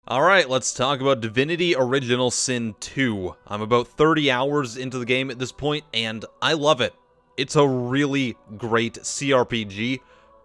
Alright, let's talk about Divinity Original Sin 2. I'm about 30 hours into the game at this point, and I love it. It's a really great CRPG,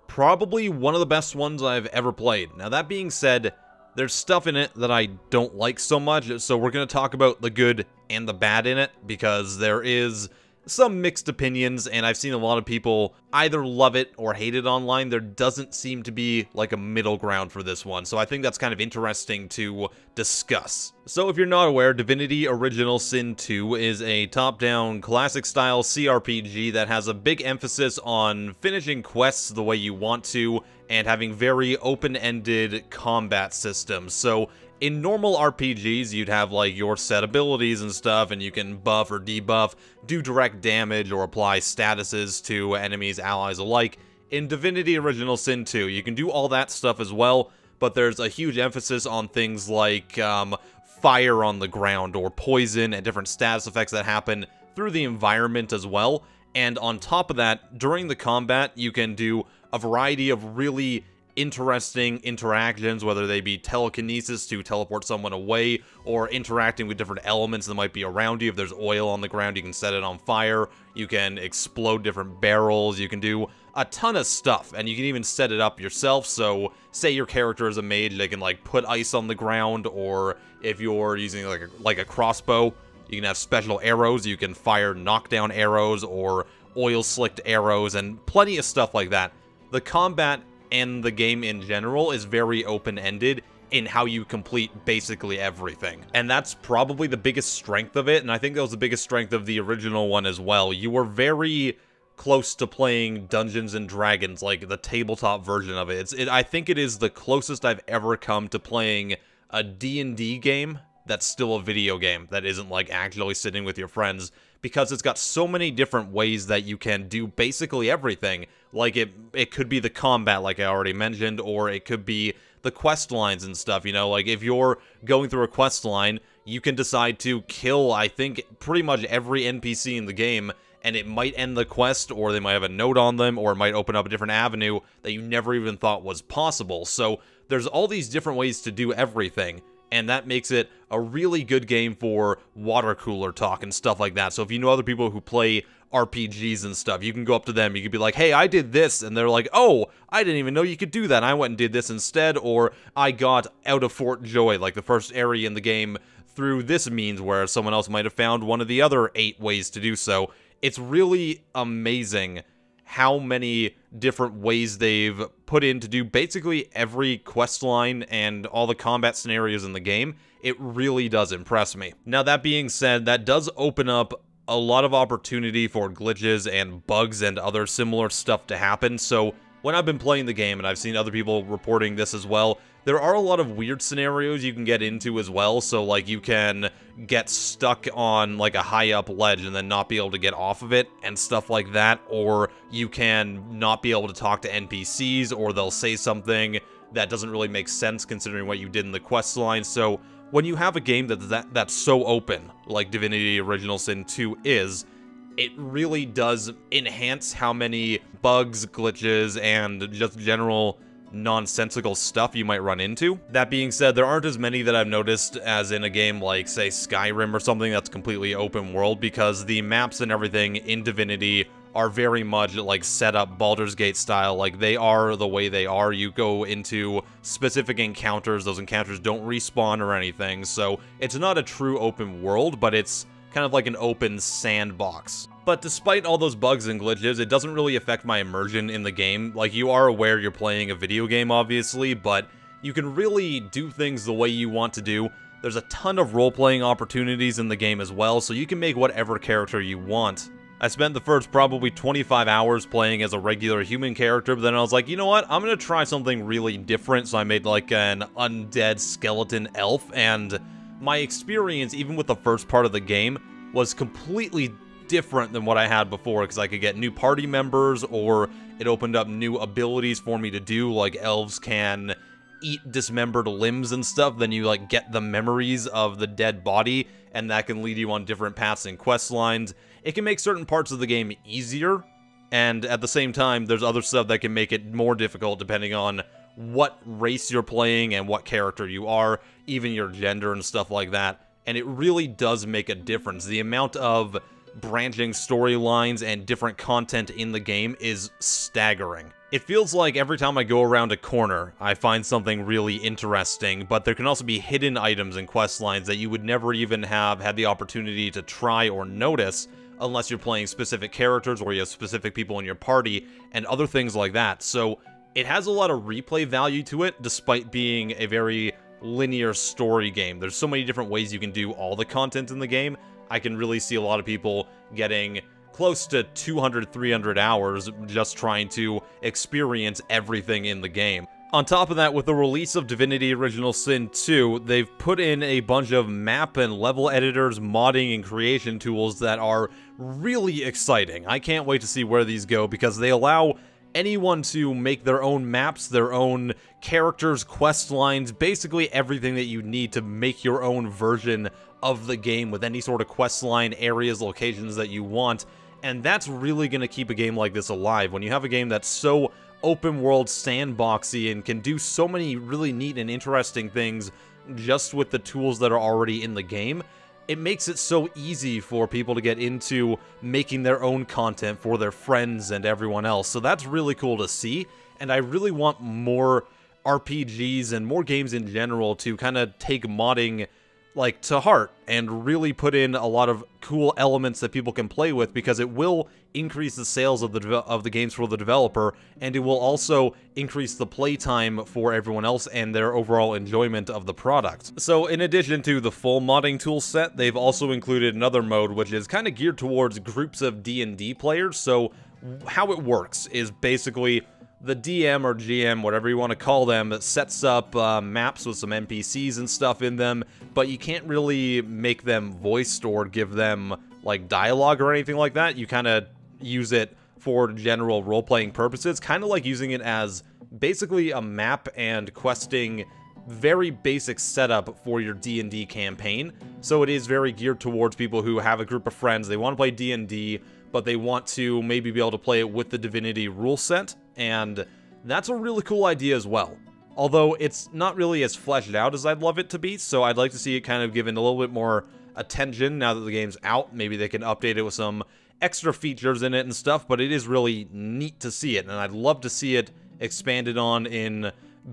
probably one of the best ones I've ever played. Now that being said, there's stuff in it that I don't like so much, so we're going to talk about the good and the bad in it, because there is some mixed opinions, and I've seen a lot of people either love it or hate it online. There doesn't seem to be like a middle ground for this one, so I think that's kind of interesting to discuss. So if you're not aware, Divinity Original Sin 2 is a top-down, classic-style CRPG that has a big emphasis on finishing quests the way you want to, and having very open-ended combat systems. So in normal RPGs, you'd have, like, your set abilities and stuff, and you can buff or debuff, do direct damage, or apply statuses to enemies, allies alike. In Divinity Original Sin 2, you can do all that stuff as well, but there's a huge emphasis on things like fire on the ground, or poison, and different status effects that happen through the environment as well. And on top of that, during the combat, you can do a variety of really interesting interactions, whether they be telekinesis to teleport someone away, or interacting with different elements that might be around you. If there's oil on the ground, you can set it on fire, you can explode different barrels, you can do a ton of stuff, and you can even set it up yourself. So say your character is a mage, they can like put ice on the ground, or if you're using like a crossbow, you can have special arrows, you can fire knockdown arrows or oil slicked arrows, and plenty of stuff like that. The combat and the game in general is very open-ended in how you complete basically everything. And that's probably the biggest strength of it, and I think that was the biggest strength of the original one as well. You were very close to playing Dungeons & Dragons, like the tabletop version of it. I think it is the closest I've ever come to playing a D&D game that's still a video game, that isn't like actually sitting with your friends, because it's got so many different ways that you can do basically everything. Like, it could be the combat, like I already mentioned, or it could be the quest lines and stuff, you know? Like, if you're going through a quest line, you can decide to kill, I think, pretty much every NPC in the game, and it might end the quest, or they might have a note on them, or it might open up a different avenue that you never even thought was possible. So, there's all these different ways to do everything, and that makes it a really good game for water cooler talk and stuff like that. So if you know other people who play RPGs and stuff, you can go up to them, you could be like, hey, I did this, and they're like, oh, I didn't even know you could do that, I went and did this instead, or I got out of Fort Joy, like the first area in the game, through this means, where someone else might have found one of the other 8 ways to do so. It's really amazing how many different ways they've put in to do basically every quest line and all the combat scenarios in the game. It really does impress me. Now, that being said, that does open up a lot of opportunity for glitches and bugs and other similar stuff to happen. So when I've been playing the game, and I've seen other people reporting this as well, there are a lot of weird scenarios you can get into as well. So, like, you can get stuck on, like, a high-up ledge and then not be able to get off of it and stuff like that. Or you can not be able to talk to NPCs, or they'll say something that doesn't really make sense considering what you did in the quest line. So when you have a game that's so open, like Divinity Original Sin 2 is, it really does enhance how many bugs, glitches, and just general nonsensical stuff you might run into. That being said, there aren't as many that I've noticed as in a game like, say, Skyrim or something that's completely open world, because the maps and everything in Divinity are very much like set up Baldur's Gate style. Like, they are the way they are. You go into specific encounters, those encounters don't respawn or anything, so it's not a true open world, but it's kind of like an open sandbox. But despite all those bugs and glitches, it doesn't really affect my immersion in the game. Like, you are aware you're playing a video game, obviously, but you can really do things the way you want to do. There's a ton of role-playing opportunities in the game as well, so you can make whatever character you want. I spent the first probably 25 hours playing as a regular human character, but then I was like, you know what, I'm gonna try something really different, so I made like an undead skeleton elf, and my experience, even with the first part of the game, was completely different than what I had before, because I could get new party members, or it opened up new abilities for me to do, like elves can eat dismembered limbs and stuff, then you like get the memories of the dead body, and that can lead you on different paths and quest lines. It can make certain parts of the game easier, and at the same time, there's other stuff that can make it more difficult depending on what race you're playing and what character you are, even your gender and stuff like that. And it really does make a difference. The amount of branching storylines and different content in the game is staggering. It feels like every time I go around a corner, I find something really interesting, but there can also be hidden items and quest lines that you would never even have had the opportunity to try or notice unless you're playing specific characters or you have specific people in your party and other things like that. So it has a lot of replay value to it, despite being a very linear story game. There's so many different ways you can do all the content in the game. I can really see a lot of people getting close to 200, 300 hours just trying to experience everything in the game. On top of that, with the release of Divinity Original Sin 2, they've put in a bunch of map and level editors, modding, and creation tools that are really exciting. I can't wait to see where these go, because they allow anyone to make their own maps, their own characters, quest lines, basically everything that you need to make your own version of the game with any sort of quest line, areas, locations that you want. And that's really going to keep a game like this alive. When you have a game that's so open world, sandboxy, and can do so many really neat and interesting things just with the tools that are already in the game, it makes it so easy for people to get into making their own content for their friends and everyone else. So that's really cool to see, and I really want more RPGs and more games in general to kind of take modding like to heart and really put in a lot of cool elements that people can play with, because it will increase the sales of the games for the developer, and it will also increase the playtime for everyone else and their overall enjoyment of the product. So in addition to the full modding tool set, they've also included another mode which is kind of geared towards groups of D&D players. So how it works is basically the DM or GM, whatever you want to call them, sets up maps with some NPCs and stuff in them, but you can't really make them voiced or give them like dialogue or anything like that. You kind of use it for general role-playing purposes, kind of like using it as basically a map and questing, very basic setup for your D&D campaign. So it is very geared towards people who have a group of friends, they want to play D&D, but they want to maybe be able to play it with the Divinity rule set, and that's a really cool idea as well. Although it's not really as fleshed out as I'd love it to be, so I'd like to see it kind of given a little bit more attention now that the game's out. Maybe they can update it with some extra features in it and stuff, but it is really neat to see it, and I'd love to see it expanded on in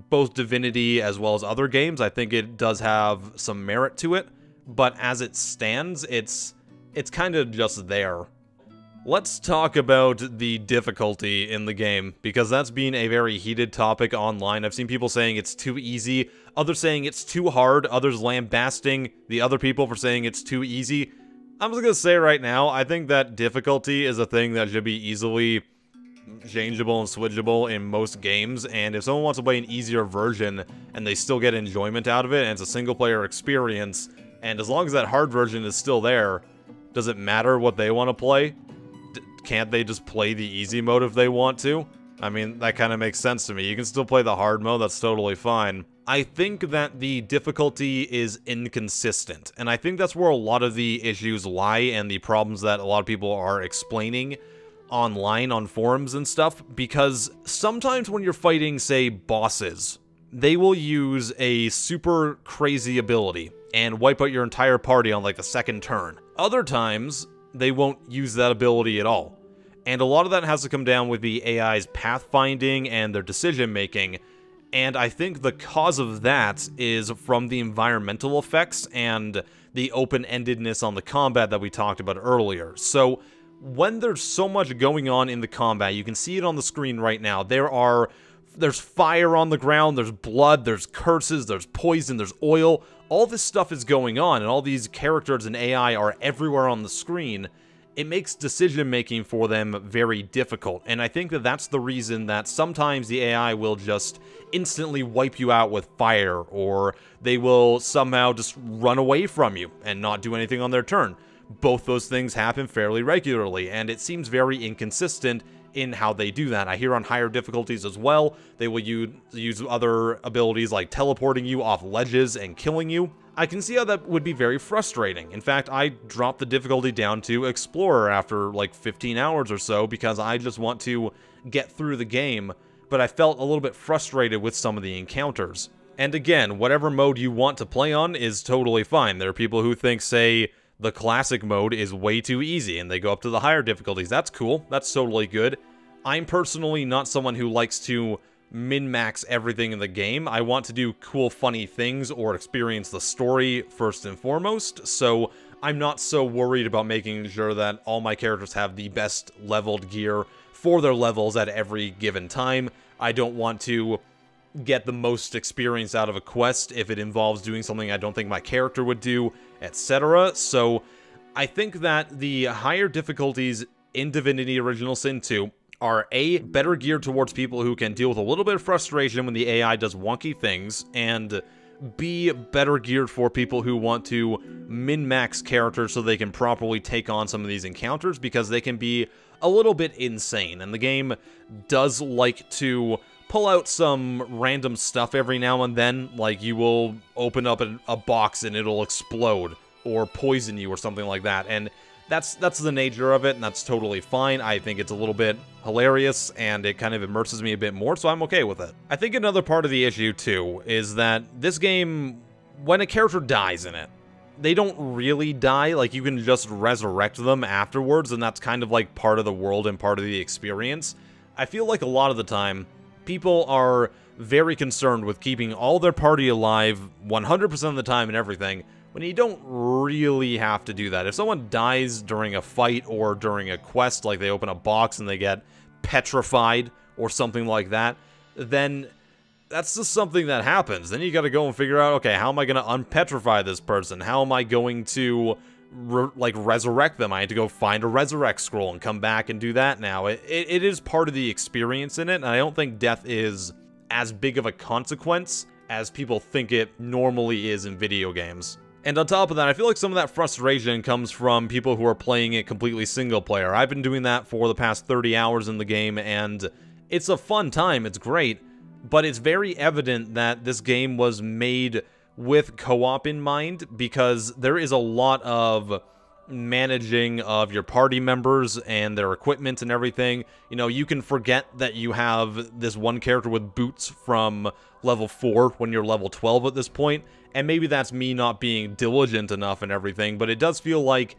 both Divinity as well as other games. I think it does have some merit to it, but as it stands, it's kind of just there. Let's talk about the difficulty in the game, because that's been a very heated topic online. I've seen people saying it's too easy, others saying it's too hard, others lambasting the other people for saying it's too easy. I'm just gonna say right now, I think that difficulty is a thing that should be easily changeable and switchable in most games, and if someone wants to play an easier version and they still get enjoyment out of it, and it's a single-player experience, and as long as that hard version is still there, does it matter what they want to play? Can't they just play the easy mode if they want to? I mean, that kind of makes sense to me. You can still play the hard mode, that's totally fine. I think that the difficulty is inconsistent, and I think that's where a lot of the issues lie and the problems that a lot of people are explaining online on forums and stuff, because sometimes when you're fighting, say, bosses, they will use a super crazy ability and wipe out your entire party on like the second turn. Other times, they won't use that ability at all. And a lot of that has to come down with the AI's pathfinding and their decision making, and I think the cause of that is from the environmental effects and the open-endedness on the combat that we talked about earlier. So when there's so much going on in the combat, you can see it on the screen right now, there's fire on the ground, there's blood, there's curses, there's poison, there's oil, all this stuff is going on, and all these characters and AI are everywhere on the screen. It makes decision-making for them very difficult, and I think that that's the reason that sometimes the AI will just instantly wipe you out with fire, or they will somehow just run away from you and not do anything on their turn. Both those things happen fairly regularly, and it seems very inconsistent in how they do that. I hear on higher difficulties as well, they will use other abilities like teleporting you off ledges and killing you. I can see how that would be very frustrating. In fact, I dropped the difficulty down to Explorer after like 15 hours or so, because I just want to get through the game. but I felt a little bit frustrated with some of the encounters. And again, whatever mode you want to play on is totally fine. There are people who think, say, the classic mode is way too easy, and they go up to the higher difficulties. That's cool. That's totally good. I'm personally not someone who likes to min-max everything in the game. I want to do cool, funny things or experience the story first and foremost, so I'm not so worried about making sure that all my characters have the best leveled gear for their levels at every given time. I don't want to get the most experience out of a quest if it involves doing something I don't think my character would do, etc. So I think that the higher difficulties in Divinity Original Sin 2 are A, better geared towards people who can deal with a little bit of frustration when the AI does wonky things, and B, better geared for people who want to min-max characters so they can properly take on some of these encounters, because they can be a little bit insane, and the game does like to pull out some random stuff every now and then, like you will open up a box and it'll explode, or poison you, or something like that, and that's the nature of it, and that's totally fine. I think it's a little bit hilarious, and it kind of immerses me a bit more, so I'm okay with it. I think another part of the issue, too, is that this game, when a character dies in it, they don't really die. Like, you can just resurrect them afterwards, and that's kind of like part of the world and part of the experience. I feel like a lot of the time, people are very concerned with keeping all their party alive 100% of the time and everything, when you don't really have to do that. If someone dies during a fight or during a quest, like they open a box and they get petrified or something like that, then that's just something that happens. Then you gotta go and figure out, okay, how am I gonna unpetrify this person? How am I going to, resurrect them? I had to go find a resurrect scroll and come back and do that now. It is part of the experience in it, and I don't think death is as big of a consequence as people think it normally is in video games. And on top of that, I feel like some of that frustration comes from people who are playing it completely single player. I've been doing that for the past 30 hours in the game, and it's a fun time, it's great, but it's very evident that this game was made with co-op in mind, because there is a lot of managing of your party members and their equipment and everything. You know, you can forget that you have this one character with boots from level 4 when you're level 12 at this point, and maybe that's me not being diligent enough and everything, but it does feel like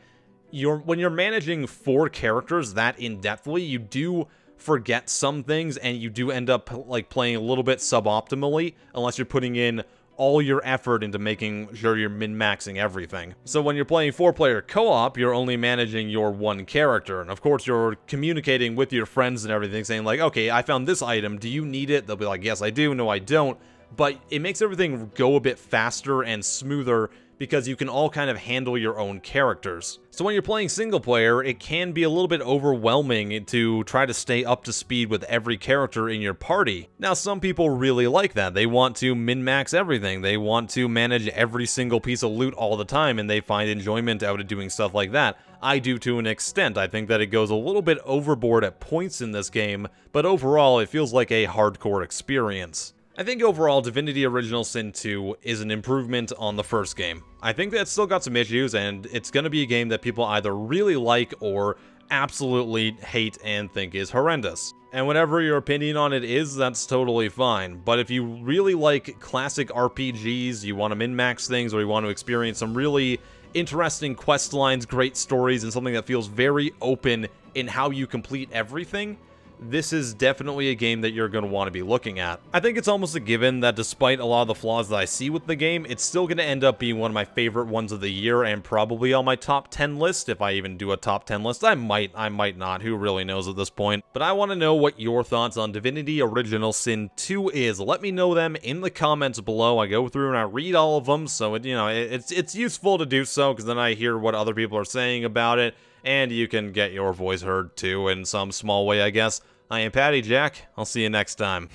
when you're managing 4 characters that in-depthly, you do forget some things, and you do end up playing a little bit suboptimally, unless you're putting in all your effort into making sure you're min-maxing everything. So when you're playing 4-player co-op, you're only managing your one character, and of course you're communicating with your friends and everything, saying like, okay, I found this item, do you need it? They'll be like, yes I do, no I don't, but it makes everything go a bit faster and smoother, because you can all kind of handle your own characters. So when you're playing single player, it can be a little bit overwhelming to try to stay up to speed with every character in your party. Now, some people really like that. They want to min-max everything. They want to manage every single piece of loot all the time, and they find enjoyment out of doing stuff like that. I do to an extent. I think that it goes a little bit overboard at points in this game, but overall, it feels like a hardcore experience. I think overall, Divinity Original Sin 2 is an improvement on the first game. I think that it's still got some issues, and it's going to be a game that people either really like or absolutely hate and think is horrendous. And whatever your opinion on it is, that's totally fine. But if you really like classic RPGs, you want to min-max things, or you want to experience some really interesting quest lines, great stories, and something that feels very open in how you complete everything, this is definitely a game that you're going to want to be looking at. I think it's almost a given that despite a lot of the flaws that I see with the game, it's still going to end up being one of my favorite ones of the year, and probably on my top 10 list. If I even do a top 10 list, I might not, who really knows at this point. But I want to know what your thoughts on Divinity Original Sin 2 is. Let me know them in the comments below. I go through and I read all of them, so it's useful to do so, because then I hear what other people are saying about it, and you can get your voice heard too in some small way, I guess. I am PattyJack. I'll see you next time.